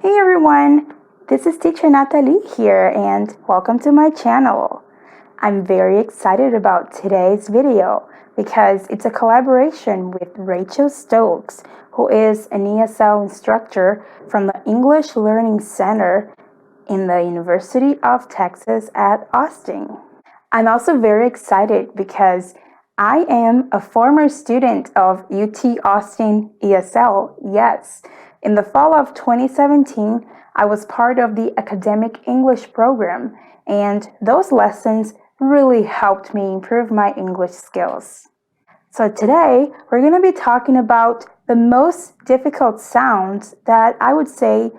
Hey everyone, this is teacher Natalie here and welcome to my channel. I'm very excited about today's video because it's a collaboration with Rachel Stokes, who is an ESL instructor from the English Learning Center in the University of Texas at Austin. I'm also very excited because I am a former student of UT Austin ESL, yes. In the fall of 2017, I was part of the academic English program, and those lessons really helped me improve my English skills. So today, we're going to be talking about the most difficult sounds that I would say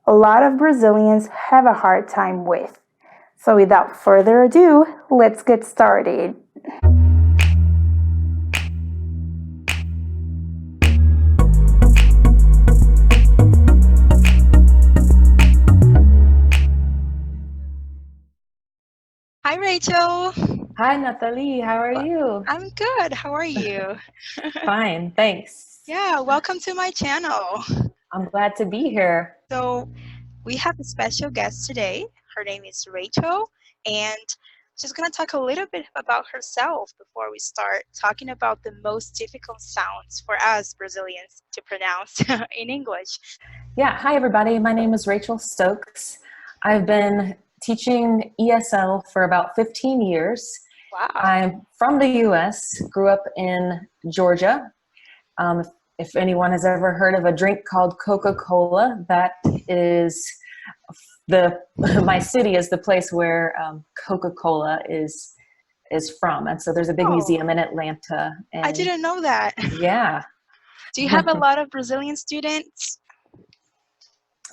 a lot of Brazilians have a hard time with. So without further ado, let's get started. Hi, Rachel. Hi, Natalie. How are you? I'm good. How are you? Fine, thanks. Yeah, welcome to my channel. I'm glad to be here. So we have a special guest today. Her name is Rachel, and she's going to talk a little bit about herself before we start talking about the most difficult sounds for us Brazilians to pronounce in English. Yeah, hi everybody. My name is Rachel Stokes. I've been teaching ESL for about 15 years. Wow. I'm from the US, grew up in Georgia. If anyone has ever heard of a drink called Coca-Cola, that is my city is the place where Coca-Cola is from. And so there's a big museum in Atlanta. And I didn't know that. Yeah. Do you have a lot of Brazilian students?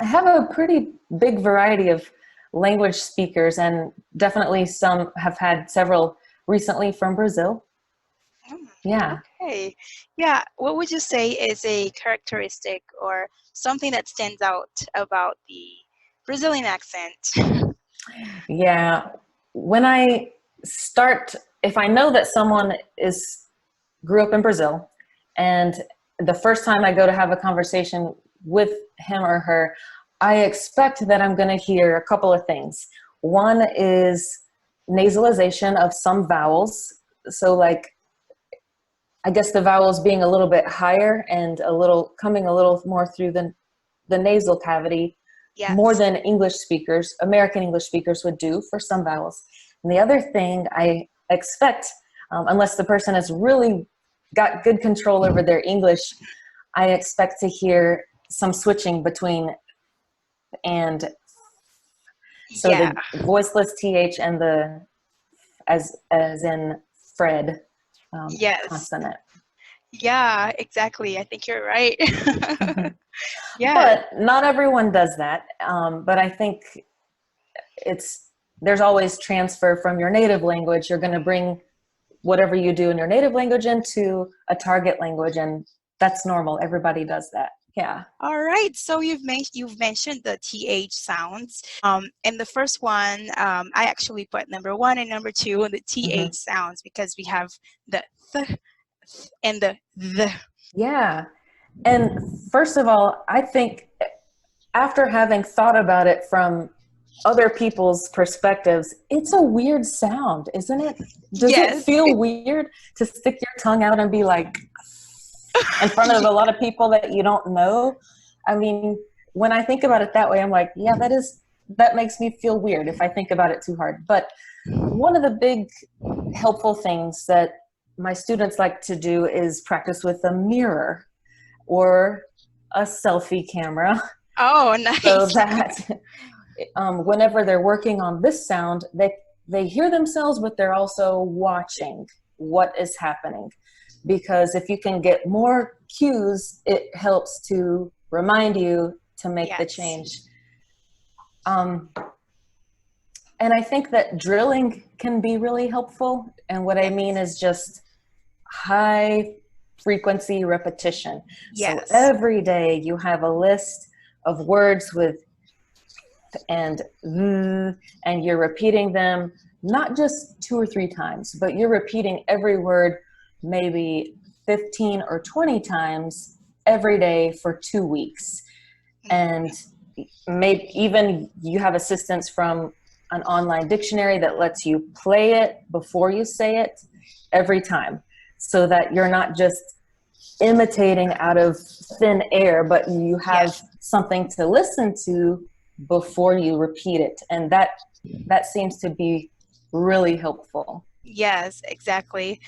I have a pretty big variety of language speakers, and definitely some have had several recently from Brazil. Yeah. Okay. Yeah. What would you say is a characteristic or something that stands out about the Brazilian accent? Yeah. When I start, if I know that someone grew up in Brazil, and the first time I go to have a conversation with him or her, I expect that I'm going to hear a couple of things. One is nasalization of some vowels. So like, I guess the vowels being a little bit higher and coming a little more through the nasal cavity, yes, more than American English speakers would do for some vowels. And the other thing I expect, unless the person has really got good control over their English, I expect to hear some switching between and so the voiceless th and the as in Fred yes, consonant. Yeah, exactly. I think you're right. Yeah, but not everyone does that. But I think there's always transfer from your native language. You're going to bring whatever you do in your native language into a target language, and that's normal. Everybody does that. Yeah. All right. So you've mentioned the TH sounds. And the first one, I actually put number 1 and number 2 on the TH sounds because we have the th and the th. Yeah. And first of all, I think after having thought about it from other people's perspectives, it's a weird sound, isn't it? Does it feel weird to stick your tongue out and be like in front of a lot of people that you don't know? I mean, when I think about it that way, I'm like, yeah, that makes me feel weird if I think about it too hard. But one of the big helpful things that my students like to do is practice with a mirror or a selfie camera. Oh, nice. So that whenever they're working on this sound, they hear themselves, but they're also watching what is happening. Because if you can get more cues, it helps to remind you to make the change. And I think that drilling can be really helpful. And what I mean is just high frequency repetition. Yes. So every day you have a list of words with and you're repeating them not just 2 or 3 times, but you're repeating every word maybe 15 or 20 times every day for 2 weeks. And maybe even you have assistance from an online dictionary that lets you play it before you say it every time, so that you're not just imitating out of thin air, but you have something to listen to before you repeat it. And that seems to be really helpful. Yes, exactly.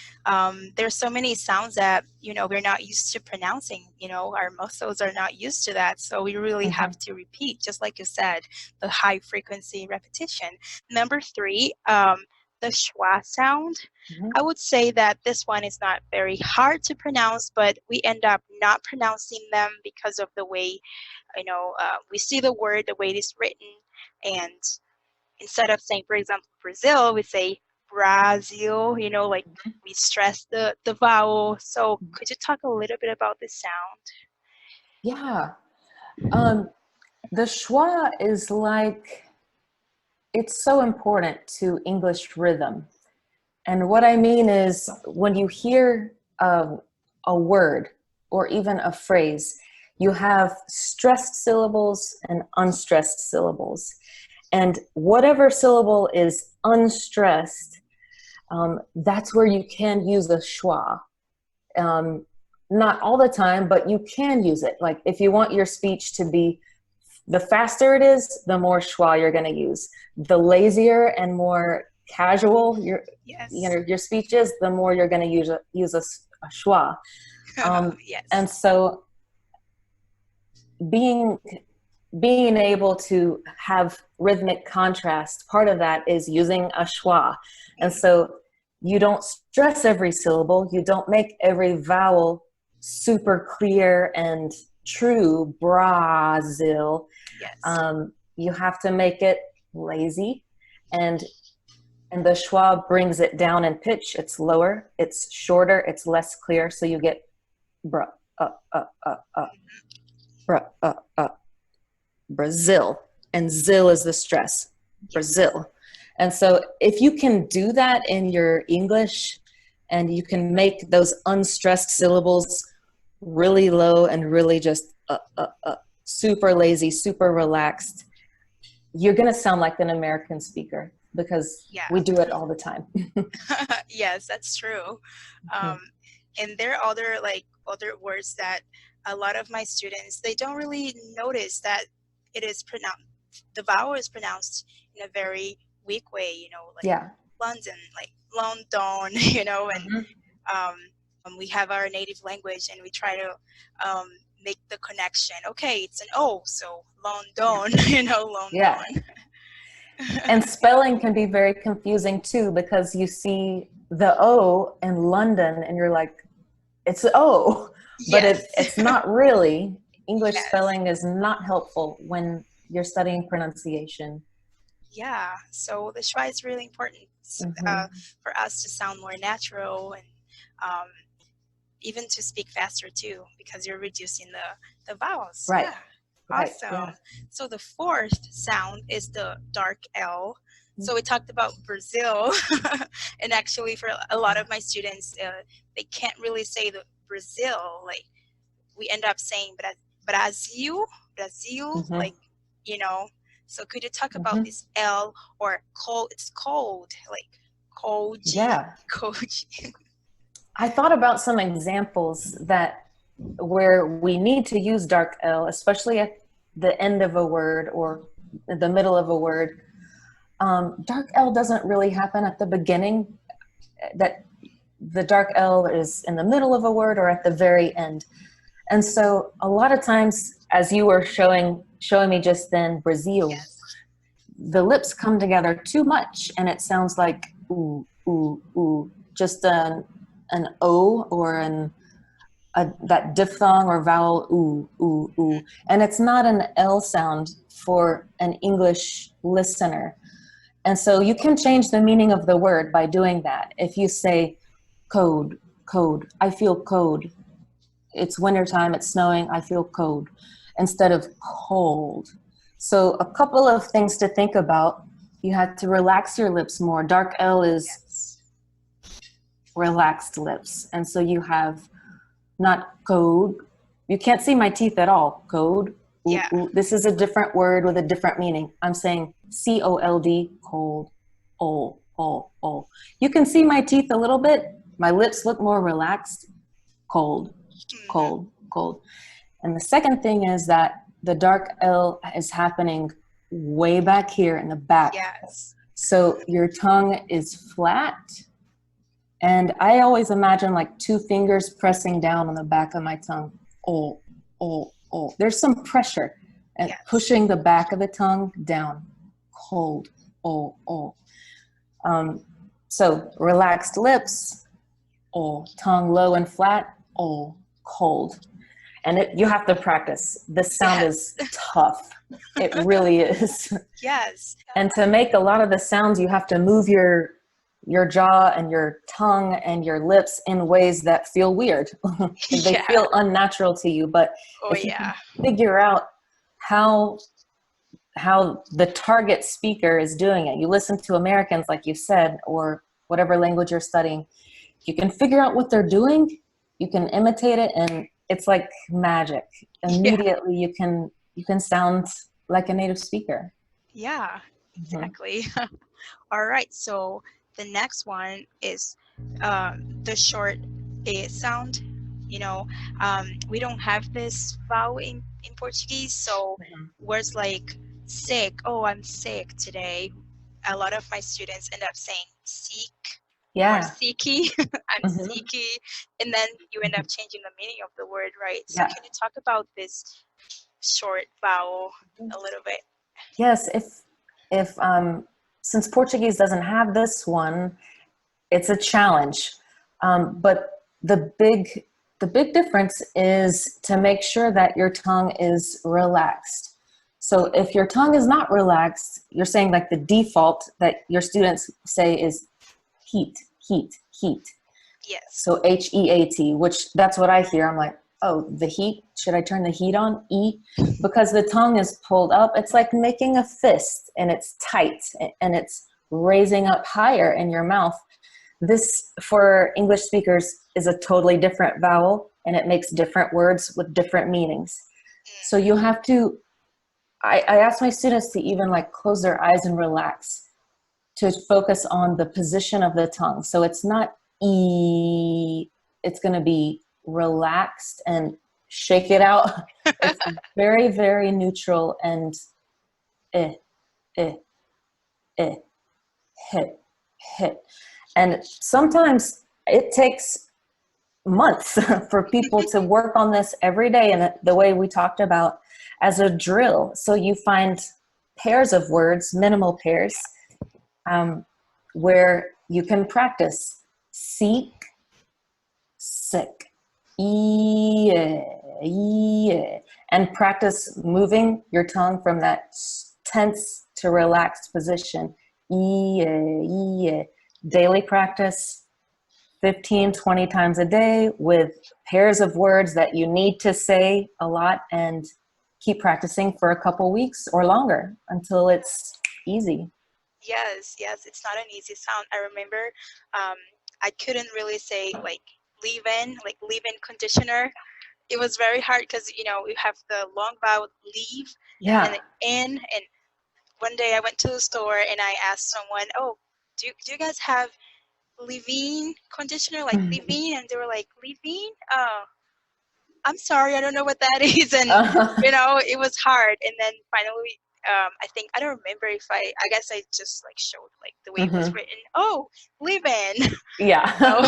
There's so many sounds that, we're not used to pronouncing, our muscles are not used to that. So we really have to repeat, just like you said, the high frequency repetition. Number 3, the schwa sound. I would say that this one is not very hard to pronounce, but we end up not pronouncing them because of the way, we see the word, the way it is written. And instead of saying, for example, Brazil, we say Brazil, like we stress the vowel. So could you talk a little bit about this sound? Yeah. The schwa is like, it's so important to English rhythm. And what I mean is, when you hear a word or even a phrase, you have stressed syllables and unstressed syllables. And whatever syllable is unstressed, that's where you can use a schwa. Not all the time, but you can use it. Like if you want your speech to be, the faster it is, the more schwa you're going to use. The lazier and more casual your speech is, the more you're going to use a schwa. And so being able to have rhythmic contrast, part of that is using a schwa. And so you don't stress every syllable, you don't make every vowel super clear and true, Brazil. You have to make it lazy, and the schwa brings it down in pitch. It's lower, it's shorter, it's less clear, so you get bra, bra, Brazil, and zil is the stress, Brazil. And so if you can do that in your English, and you can make those unstressed syllables really low and really just super lazy, super relaxed, you're going to sound like an American speaker, because we do it all the time. Yes, that's true. And there are other words that a lot of my students, they don't really notice that it is pronounced, the vowel is pronounced in a very weak way, like London, like London, and we have our native language and we try to make the connection. Okay, it's an O, so London, London. And spelling can be very confusing too, because you see the O in London and you're like, it's O, but it's not really. English spelling is not helpful when you're studying pronunciation. Yeah, so the schwa is really important for us to sound more natural, and even to speak faster too, because you're reducing the vowels. Right. Yeah. Awesome. So the 4th sound is the dark L. So we talked about Brazil, and actually for a lot of my students, they can't really say the Brazil. Like we end up saying Brasil, like, So could you talk about this L, or cold? It's cold, like koji, koji. I thought about some examples where we need to use dark L, especially at the end of a word or the middle of a word. Dark L doesn't really happen at the beginning. That the dark L is in the middle of a word or at the very end. And so a lot of times, as you were showing me just then, Brazil, the lips come together too much and it sounds like ooh, ooh, ooh, just an O or that diphthong or vowel, ooh, ooh, ooh. And it's not an L sound for an English listener. And so you can change the meaning of the word by doing that. If you say cold, I feel cold. It's wintertime, it's snowing, I feel cold, instead of cold. So a couple of things to think about. You have to relax your lips more. Dark L is relaxed lips. And so you have not code. You can't see my teeth at all. Code, Yeah. This is a different word with a different meaning. I'm saying cold, cold, oh. You can see my teeth a little bit. My lips look more relaxed. Cold, cold, cold. And the second thing is that the dark L is happening way back here in the back. Yes. So your tongue is flat. And I always imagine like two fingers pressing down on the back of my tongue. Oh. There's some pressure and pushing the back of the tongue down. Cold. Oh. So relaxed lips. Oh. Tongue low and flat. Oh. Cold. And you have to practice. This sound is tough. It really is. Yes. And to make a lot of the sounds, you have to move your jaw and your tongue and your lips in ways that feel weird. They feel unnatural to you. But if you can figure out how the target speaker is doing it, you listen to Americans, like you said, or whatever language you're studying, you can figure out what they're doing, you can imitate it, and it's like magic. Immediately you can sound like a native speaker. Yeah, exactly. All right, so the next one is the short A sound. You know, we don't have this vowel in Portuguese, so words like sick, oh, I'm sick today. A lot of my students end up saying seek or seeky, I'm seeky, and then you end up changing the meaning of the word, right? So can you talk about this short vowel a little bit? Yes, if since Portuguese doesn't have this one, it's a challenge. But the big difference is to make sure that your tongue is relaxed. So if your tongue is not relaxed, you're saying like the default that your students say is heat. Yes. So H-E-A-T, which that's what I hear. I'm like, oh, the heat, should I turn the heat on? E, because the tongue is pulled up. It's like making a fist and it's tight and it's raising up higher in your mouth. This, for English speakers, is a totally different vowel and it makes different words with different meanings. So you have to, I ask my students to even like close their eyes and relax, to focus on the position of the tongue. So it's not E, it's gonna be relaxed and shake it out. It's very, very neutral and hit. And sometimes it takes months for people to work on this every day, and the way we talked about as a drill. So you find pairs of words, minimal pairs, where you can practice seek, sick, and practice moving your tongue from that tense to relaxed position. Daily practice, 15, 20 times a day with pairs of words that you need to say a lot, and keep practicing for a couple weeks or longer until it's easy. Yes, it's not an easy sound. I remember I couldn't really say like leave-in conditioner. It was very hard because, you know, we have the long vowel leave and then in. And one day I went to the store and I asked someone, oh, do you guys have leave-in conditioner, like leave-in? And they were like, leave-in? I'm sorry, I don't know what that is. And, you know, it was hard. And then finally, I think, I don't remember if I guess I just like showed like the way it was written. Oh, leave-in. Yeah. So,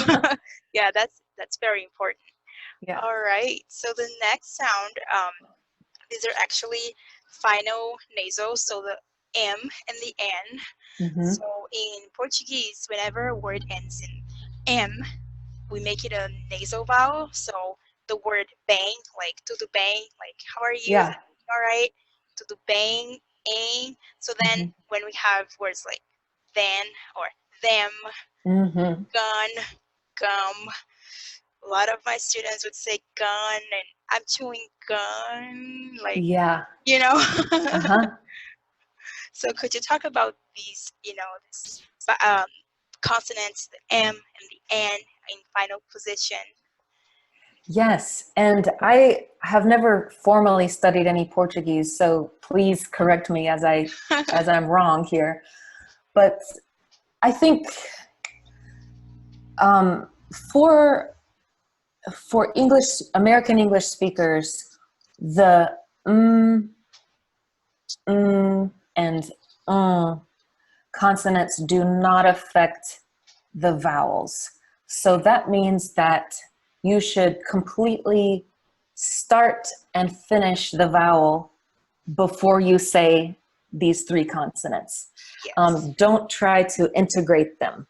yeah, that's very important. Yeah. All right. So the next sound, these are actually final nasal. So the M and the N. So in Portuguese, whenever a word ends in M, we make it a nasal vowel. So the word bang, like tudo bem, like how are you? Yeah. All right. Tudo bem, ain. So then when we have words like then or them, gun, gum, a lot of my students would say gun, and I'm chewing gun, like, you know. So could you talk about these, you know, this consonants, the M and the N in final position? Yes, and I have never formally studied any Portuguese, so please correct me as I'm wrong here. But I think um, for English American English speakers, the and consonants do not affect the vowels. So that means that you should completely start and finish the vowel before you say these three consonants. Yes. Don't try to integrate them.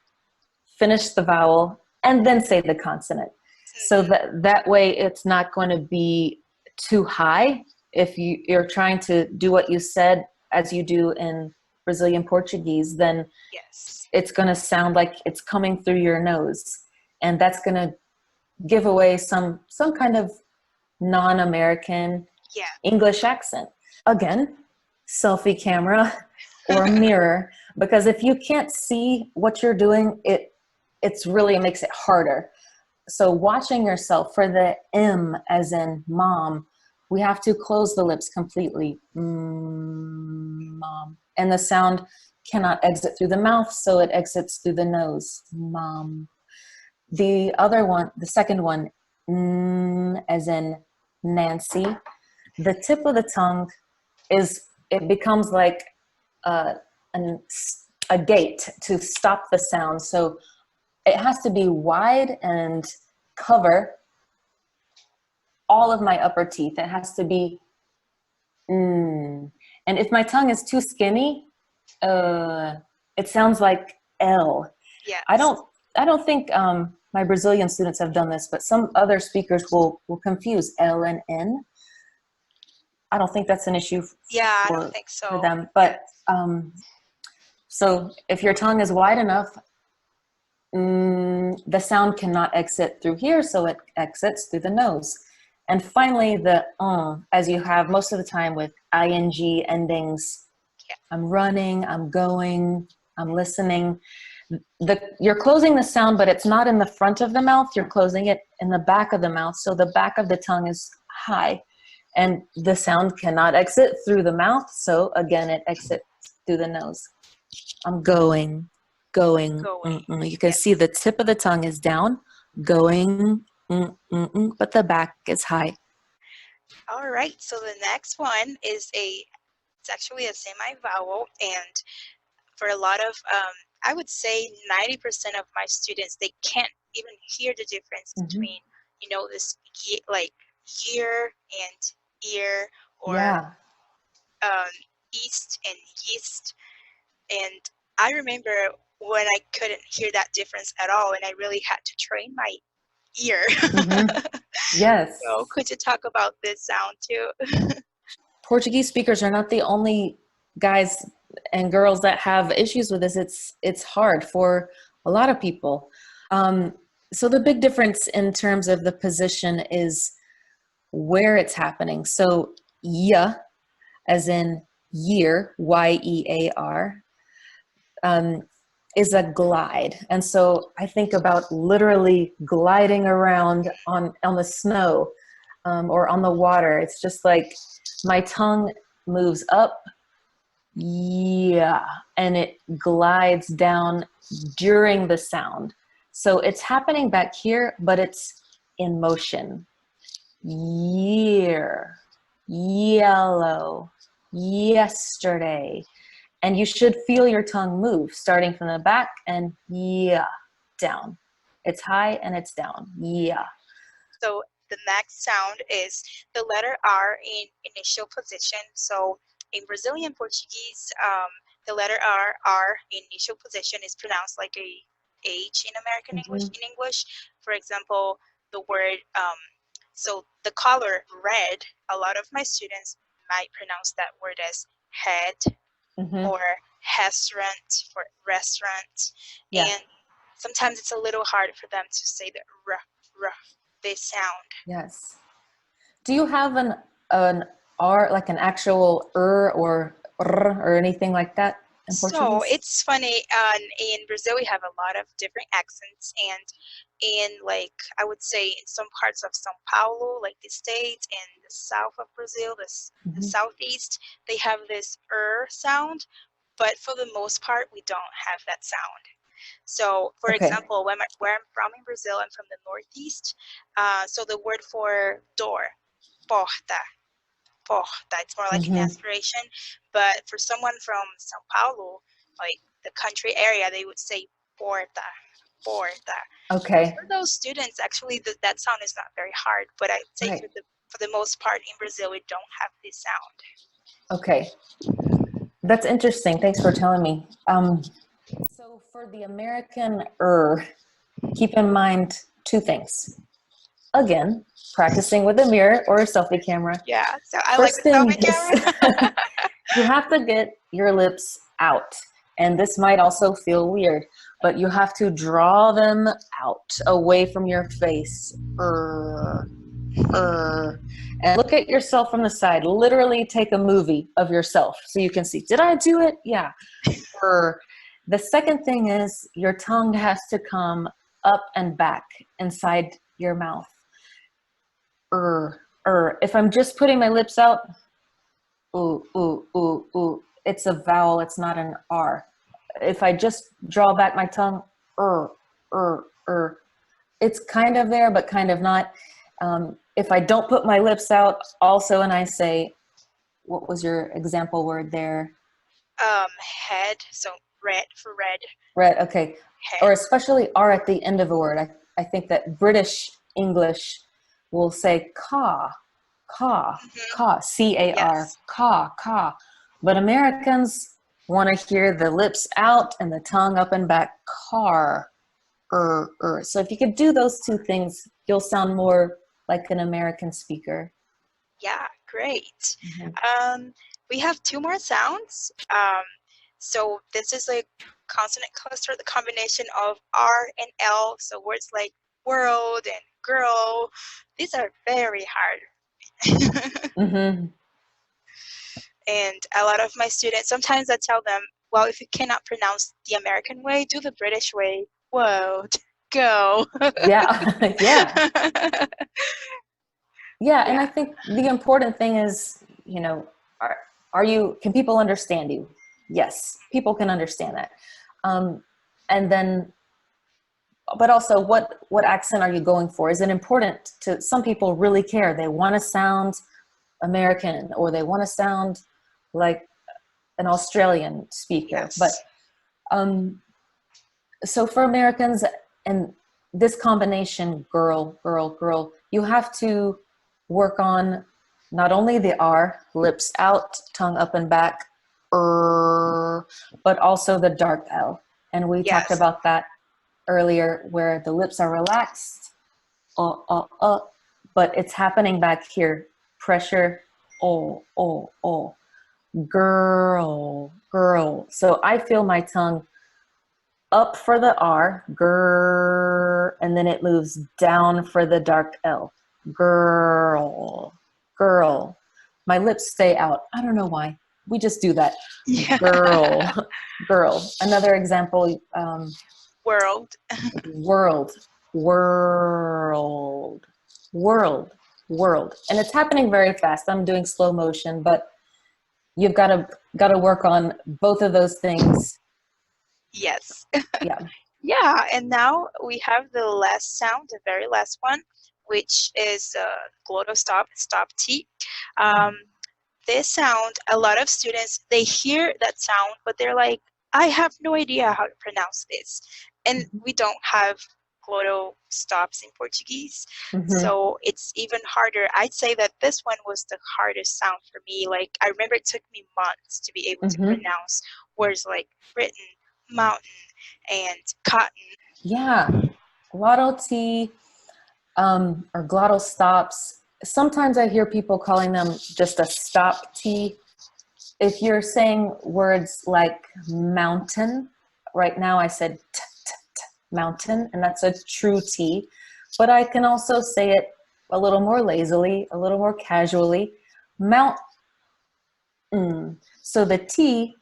Finish the vowel and then say the consonant. So that way it's not going to be too high. If you're trying to do what you said as you do in Brazilian Portuguese, then Yes. it's going to sound like it's coming through your nose. And that's going to give away some kind of non-American Yeah. English accent. Again, selfie camera or mirror, because if you can't see what you're doing, it makes it harder. So watching yourself for the M as in mom, we have to close the lips completely. Mom. And the sound cannot exit through the mouth, so it exits through the nose. Mom. The other one, the second one, as in Nancy. The tip of the tongue it becomes like a gate to stop the sound. So it has to be wide and cover all of my upper teeth. It has to be and if my tongue is too skinny, it sounds like L. Yes. I don't think my Brazilian students have done this, but some other speakers will confuse L and N. I don't think that's an issue I don't think so. for them. But so if your tongue is wide enough, the sound cannot exit through here, so it exits through the nose. And finally, the as you have most of the time with ing endings. Yeah. I'm running, I'm going, I'm listening. You're closing the sound, but it's not in the front of the mouth. You're closing it in the back of the mouth. So the back of the tongue is high. And the sound cannot exit through the mouth. So again, it exits through the nose. I'm going. You can see the tip of the tongue is down, going, but the back is high. All right, so the next one is it's actually a semi-vowel, and for a lot of, I would say 90% of my students, they can't even hear the difference between, this like year and ear, or east and yeast. And I remember when I couldn't hear that difference at all, and I really had to train my ear. Yes. So could you talk about this sound too? Portuguese speakers are not the only guys and girls that have issues with this. It's hard for a lot of people. So the big difference in terms of the position is where it's happening. So as in year, Y-E-A-R, is a glide. And so I think about literally gliding around on the snow or on the water. It's just like my tongue moves up, and it glides down during the sound. So it's happening back here, but it's in motion. Year, yellow, yesterday. And you should feel your tongue move, starting from the back and down. It's high and it's down, So the next sound is the letter R in initial position. So in Brazilian Portuguese, the letter R in initial position is pronounced like a H in American English. In English, for example, the word, so the color red, a lot of my students might pronounce that word as head, or restaurant for restaurant. And sometimes it's a little hard for them to say the this sound. Yes. Do you have an R, like an actual or anything like that? in So Portuguese? it's funny. In Brazil, we have a lot of different accents, and in like I would say in some parts of São Paulo, like the state, and the south of Brazil, the southeast, they have this sound, but for the most part, we don't have that sound. So, for Okay. example, where I'm from in Brazil, I'm from the northeast. So the word for door, porta, porta. It's more like an aspiration. But for someone from São Paulo, like the country area, they would say porta, porta. Okay. For those students, actually, that sound is not very hard. But I'd say Right. for the most part in Brazil, we don't have this sound. Okay. That's interesting. Thanks for telling me. So for the American keep in mind two things. Again, practicing with a mirror or a selfie camera. Yeah, so I like First the thing selfie is camera. you have to get your lips out. And this might also feel weird, but you have to draw them out away from your face. And look at yourself from the side. Literally take a movie of yourself so you can see, did I do it? Yeah. The second thing is your tongue has to come up and back inside your mouth. If I'm just putting my lips out, ooh, ooh, ooh, ooh, it's a vowel, it's not an R. If I just draw back my tongue, it's kind of there, but kind of not. If I don't put my lips out also, and I say, what was your example word there? Head, so red for red. Red, okay. Head. Or especially R at the end of a word. I think that British English will say ca, ca, ca, C-A-R, Yes. ca, ca. But Americans want to hear the lips out and the tongue up and back, car, So if you could do those two things, you'll sound more like an American speaker. Yeah, great. We have two more sounds. So this is like consonant cluster, the combination of R and L. So words like world and girl, these are very hard. And a lot of my students, sometimes I tell them, well, if you cannot pronounce the American way, do the British way. World, go. Yeah, yeah. Yeah, and I think the important thing is, you know, can people understand you? Yes, people can understand that. And then, but also what accent are you going for? Is it important to, some people really care. They want to sound American or they want to sound like an Australian speaker. Yes. But so for Americans and this combination, girl, girl, girl, you have to work on not only the R, lips out, tongue up and back, but also the dark L. And we talked about that earlier where the lips are relaxed, but it's happening back here. Pressure, girl, girl. So I feel my tongue up for the R, grrr, and then it moves down for the dark L. Girl, girl. My lips stay out. I don't know why. We just do that. Yeah. Girl, girl. Another example. World. World, world, world, world. And it's happening very fast. I'm doing slow motion, but you've got to work on both of those things. Yes. Yeah. Yeah, and now we have the last sound, the very last one, which is glottal stop T. This sound, a lot of students, they hear that sound, but they're like, I have no idea how to pronounce this. And we don't have glottal stops in Portuguese, so it's even harder. I'd say that this one was the hardest sound for me. Like, I remember it took me months to be able to pronounce words like written, mountain, and cotton. Yeah, glottal T or glottal stops. Sometimes I hear people calling them just a stop T. If you're saying words like mountain, right now I said t, t, t, mountain, and that's a true T. But I can also say it a little more lazily, a little more casually, mount. So the T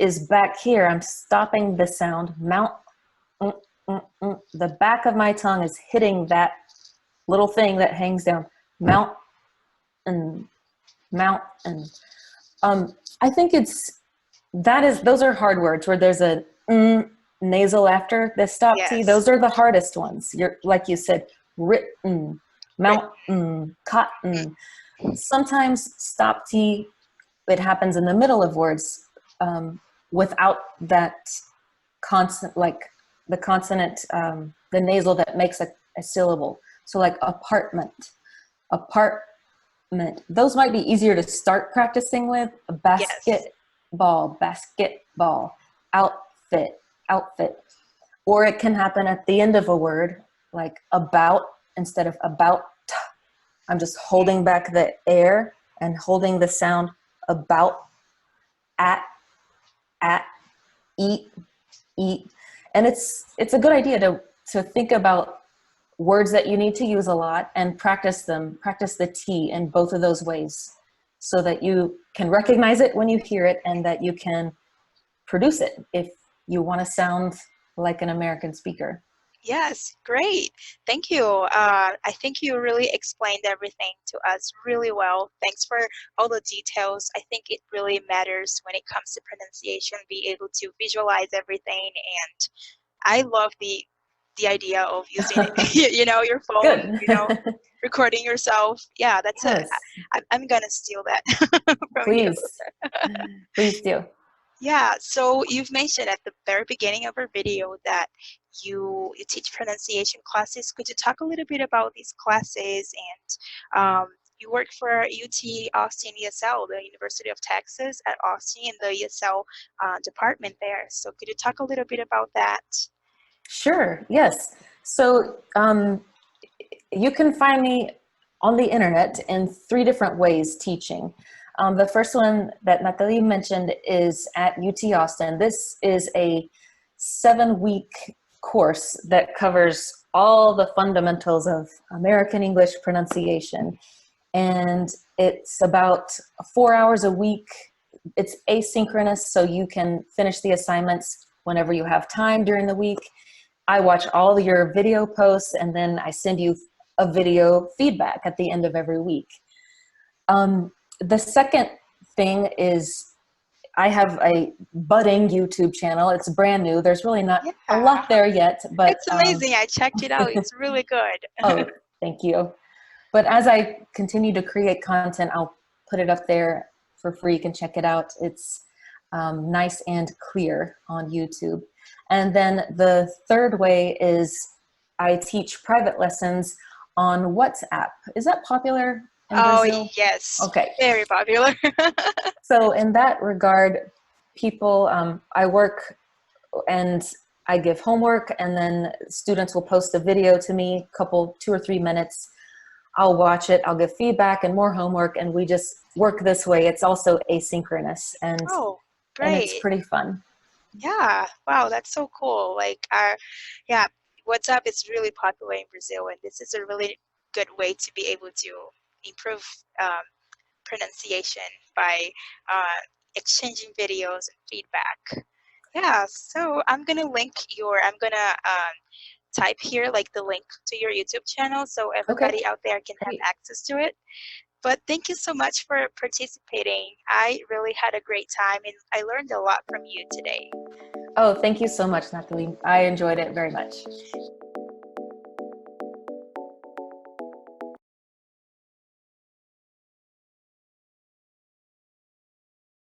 is back here. I'm stopping the sound. Mount. The back of my tongue is hitting that little thing that hangs down. Mount and mount and. I think those are hard words where there's a nasal after the stop T. Yes. Those are the hardest ones. You're, like you said, written, mountain, cotton. Sometimes stop T, it happens in the middle of words without that consonant, like the consonant, the nasal that makes a syllable. So like apartment. Those might be easier to start practicing with. Basketball, outfit. Or it can happen at the end of a word, like about instead of about. I'm just holding back the air and holding the sound about, at, eat. And it's a good idea to think about words that you need to use a lot and practice the T in both of those ways so that you can recognize it when you hear it and that you can produce it if you want to sound like an American speaker. Yes, great. Thank you. I think you really explained everything to us really well. Thanks for all the details. I think it really matters when it comes to pronunciation, be able to visualize everything. And I love the idea of using your phone, Good. recording yourself. Yeah, that's Yes. I'm gonna steal that from Please. you. Please do. Yeah, so you've mentioned at the very beginning of our video that you teach pronunciation classes. Could you talk a little bit about these classes? And you work for UT Austin ESL, the University of Texas at Austin, in the ESL department there. So could you talk a little bit about that? Sure, yes. So you can find me on the internet in 3 different ways teaching. The first one that Natalie mentioned is at UT Austin. This is a 7-week course that covers all the fundamentals of American English pronunciation. And it's about 4 hours a week. It's asynchronous, so you can finish the assignments whenever you have time during the week. I watch all your video posts, and then I send you a video feedback at the end of every week. The second thing is I have a budding YouTube channel. It's brand new. There's really not a lot there yet, but it's amazing. I checked it out. It's really good. Oh, thank you. But as I continue to create content, I'll put it up there for free. You can check it out. It's nice and clear on YouTube. And then the third way is I teach private lessons on WhatsApp. Is that popular in Brazil? Yes. Okay. Very popular. So in that regard, people, I work and I give homework, and then students will post a video to me, 2 or 3 minutes. I'll watch it, I'll give feedback and more homework, and we just work this way. It's also asynchronous, and great. And it's pretty fun. Yeah, wow, that's so cool. Like, WhatsApp is really popular in Brazil, and this is a really good way to be able to improve pronunciation by exchanging videos and feedback. Yeah, so I'm gonna type here like the link to your YouTube channel so everybody out there can have access to it. But thank you so much for participating. I really had a great time, and I learned a lot from you today. Oh, thank you so much, Natalie. I enjoyed it very much.